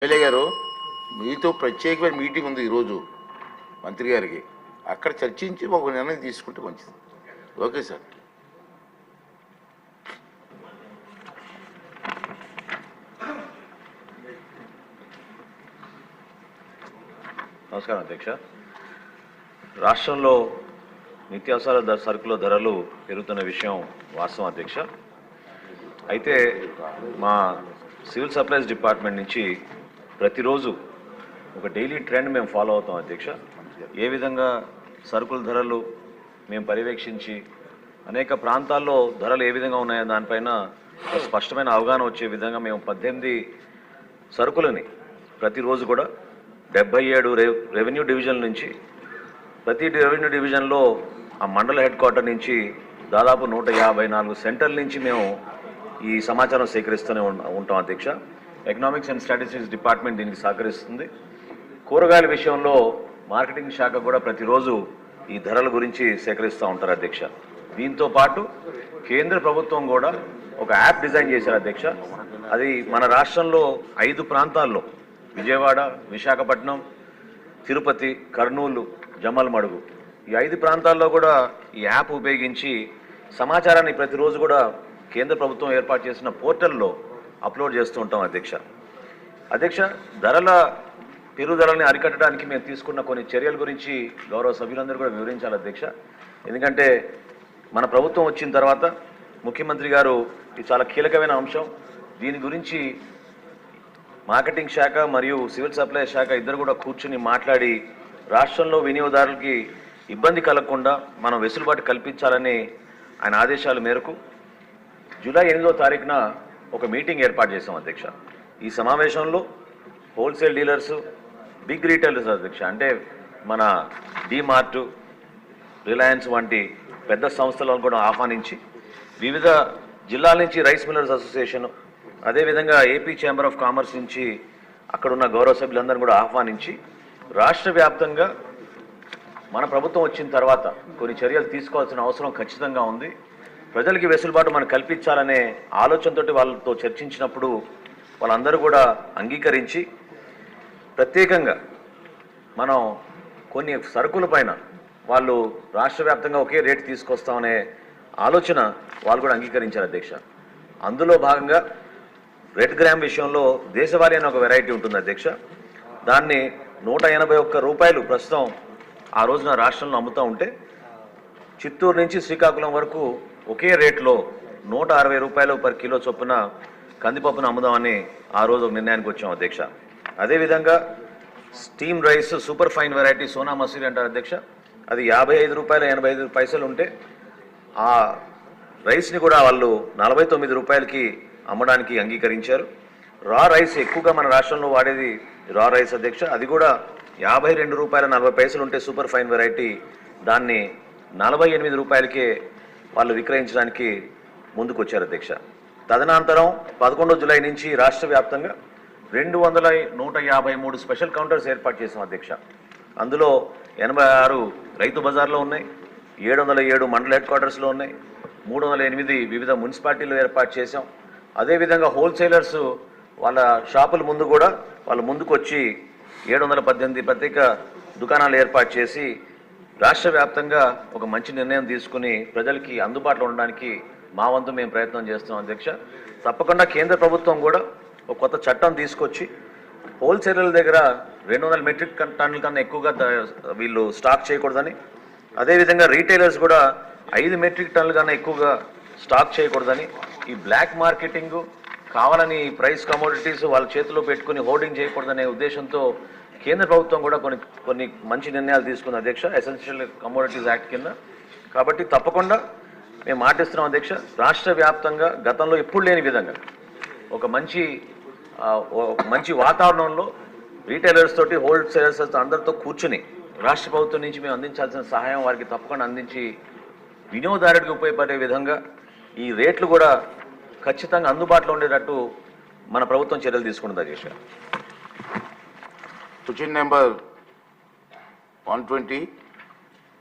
MLA గారు మీతో ప్రత్యేకమైన మీటింగ్ ఉంది ఈరోజు మంత్రి గారికి. అక్కడ చర్చించి ఒక నిర్ణయం తీసుకుంటే మంచిది. Okay sir. నమస్కారం అధ్యక్ష. రాష్ట్రంలో నిత్యావసర సరుకుల ధరలు పెరుగుతున్న విషయం వాస్తవం అధ్యక్ష. అయితే మా సివిల్ సప్లైస్ డిపార్ట్మెంట్ నుంచి ప్రతిరోజు ఒక డైలీ ట్రెండ్ మేము ఫాలో అవుతాం అధ్యక్ష. ఏ విధంగా సరుకుల ధరలు మేము పర్యవేక్షించి అనేక ప్రాంతాల్లో ధరలు ఏ విధంగా ఉన్నాయో దానిపైన స్పష్టమైన అవగాహన వచ్చే విధంగా మేము 18 సరుకులని ప్రతిరోజు కూడా 77 రెవెన్యూ డివిజన్ నుంచి ప్రతి రెవెన్యూ డివిజన్లో ఆ మండల హెడ్ క్వార్టర్ నుంచి దాదాపు 154 సెంటర్ల నుంచి మేము ఈ సమాచారం సేకరిస్తూనే ఉంటాం అధ్యక్ష. ఎకనామిక్స్ అండ్ స్టాటిస్టిక్స్ డిపార్ట్మెంట్ దీనికి సహకరిస్తుంది. కూరగాయల విషయంలో మార్కెటింగ్ శాఖ కూడా ప్రతిరోజు ఈ ధరల గురించి సేకరిస్తూ ఉంటారు అధ్యక్ష. దీంతో పాటు కేంద్ర ప్రభుత్వం కూడా ఒక యాప్ డిజైన్ చేశారు అధ్యక్ష. అది మన రాష్ట్రంలో 5 ప్రాంతాల్లో విజయవాడ, విశాఖపట్నం, తిరుపతి, కర్నూలు, జమ్మలమడుగు ఈ 5 ప్రాంతాల్లో కూడా ఈ యాప్ ఉపయోగించి సమాచారాన్ని ప్రతిరోజు కూడా కేంద్ర ప్రభుత్వం ఏర్పాటు చేసిన పోర్టల్లో అప్లోడ్ చేస్తూ ఉంటాం అధ్యక్ష. ధరల పెరుగుదలని అరికట్టడానికి మేము తీసుకున్న కొన్ని చర్యల గురించి గౌరవ సభ్యులందరూ కూడా వివరించాలి అధ్యక్ష. ఎందుకంటే మన ప్రభుత్వం వచ్చిన తర్వాత ముఖ్యమంత్రి గారు ఇది చాలా కీలకమైన అంశం. దీని గురించి మార్కెటింగ్ శాఖ మరియు సివిల్ సప్లై శాఖ ఇద్దరు కూడా కూర్చుని మాట్లాడి రాష్ట్రంలో వినియోగదారులకి ఇబ్బంది కలగకుండా మనం వెసులుబాటు కల్పించాలని ఆయన ఆదేశాల మేరకు జూలై 8వ తారీఖున ఒక మీటింగ్ ఏర్పాటు చేశాం అధ్యక్ష. ఈ సమావేశంలో హోల్సేల్ డీలర్సు, బిగ్ రీటైలర్స్ అధ్యక్ష, అంటే మన డిమార్ట్, రిలయన్స్ వంటి పెద్ద సంస్థలను కూడా ఆహ్వానించి వివిధ జిల్లాల నుంచి రైస్ మిల్లర్స్ అసోసియేషన్, అదేవిధంగా ఏపీ ఛాంబర్ ఆఫ్ కామర్స్ నుంచి అక్కడున్న గౌరవ సభ్యులందరూ కూడా ఆహ్వానించి రాష్ట్ర వ్యాప్తంగా మన ప్రభుత్వం వచ్చిన తర్వాత కొన్ని చర్యలు తీసుకోవాల్సిన అవసరం ఖచ్చితంగా ఉంది. ప్రజలకి వెసులుబాటు మనం కల్పించాలనే ఆలోచనతోటి వాళ్ళతో చర్చించినప్పుడు వాళ్ళందరూ కూడా అంగీకరించి ప్రత్యేకంగా మనం కొన్ని సరుకుల పైన వాళ్ళు రాష్ట్ర వ్యాప్తంగా ఒకే రేటు తీసుకొస్తామనే ఆలోచన వాళ్ళు కూడా అంగీకరించారు అధ్యక్ష. అందులో భాగంగా రెడ్ గ్రామ్ విషయంలో దేశవాళీ అనే ఒక వెరైటీ ఉంటుంది అధ్యక్ష. దాన్ని 181 రూపాయలు ప్రస్తుతం ఆ రోజున రాష్ట్రంలో అమ్ముతూ ఉంటే చిత్తూరు నుంచి శ్రీకాకుళం వరకు ఒకే రేట్లో 160 రూపాయలు పర్ కిలో చొప్పున కందిపప్పును అమ్ముదామని ఆ రోజు నిర్ణయానికి వచ్చాం అధ్యక్ష. అదేవిధంగా steam rice super fine variety Sona Masuri అంటారు అధ్యక్ష. అది 55 రూపాయలు 85 పైసలు ఉంటే ఆ రైస్ని కూడా వాళ్ళు 49 రూపాయలకి అమ్మడానికి అంగీకరించారు. రా రైస్ ఎక్కువగా మన రాష్ట్రంలో వాడేది రా రైస్ అధ్యక్ష. అది కూడా 52 రూపాయల 40 పైసలు ఉంటే సూపర్ ఫైన్ వెరైటీ దాన్ని 48 రూపాయలకే వాళ్ళు విక్రయించడానికి ముందుకు వచ్చారు అధ్యక్ష. తదనంతరం 11 జూలై నుంచి రాష్ట్ర వ్యాప్తంగా 153 స్పెషల్ కౌంటర్స్ ఏర్పాటు చేసాం అధ్యక్ష. అందులో 86 రైతు బజార్లో ఉన్నాయి, 707 మండల హెడ్ క్వార్టర్స్లో ఉన్నాయి, 308 వివిధ మున్సిపాలిటీలు ఏర్పాటు చేశాం. అదేవిధంగా హోల్సేలర్స్ వాళ్ళ షాపుల ముందు కూడా వాళ్ళు ముందుకు వచ్చి 718 ప్రత్యేక దుకాణాలు ఏర్పాటు చేసి రాష్ట్ర వ్యాప్తంగా ఒక మంచి నిర్ణయం తీసుకుని ప్రజలకి అందుబాటులో ఉండడానికి మా వంతు మేము ప్రయత్నం చేస్తున్నాం అధ్యక్ష. తప్పకుండా కేంద్ర ప్రభుత్వం కూడా ఒక కొత్త చట్టం తీసుకొచ్చి హోల్సేలర్ల దగ్గర 200 మెట్రిక్ టన్నుల కన్నా ఎక్కువగా వీళ్ళు స్టాక్ చేయకూడదని, అదేవిధంగా రీటైలర్స్ కూడా 5 మెట్రిక్ టన్నుల కన్నా ఎక్కువగా స్టాక్ చేయకూడదని, ఈ బ్లాక్ మార్కెటింగ్ కావాలని ప్రైస్ కమోడిటీస్ వాళ్ళ చేతిలో పెట్టుకుని హోర్డింగ్ చేయకూడదనే ఉద్దేశంతో కేంద్ర ప్రభుత్వం కూడా కొన్ని మంచి నిర్ణయాలు తీసుకుంది అధ్యక్ష, ఎసెన్షియల్ కమోడిటీస్ యాక్ట్ కింద. కాబట్టి తప్పకుండా మేము మాటిస్తున్నాం అధ్యక్ష. రాష్ట్ర వ్యాప్తంగా గతంలో ఎప్పుడు లేని విధంగా ఒక మంచి వాతావరణంలో రీటైలర్స్ తోటి హోల్సేలర్స్ అందరితో కూర్చుని రాష్ట్ర ప్రభుత్వం నుంచి మేము అందించాల్సిన సహాయం వారికి తప్పకుండా అందించి వినియోగదారుడికి ఉపయోగపడే విధంగా ఈ రేట్లు కూడా ఖచ్చితంగా అందుబాటులో ఉండేటట్టు మన ప్రభుత్వం చర్యలు తీసుకుంటుంది అధ్యక్ష. Question number 120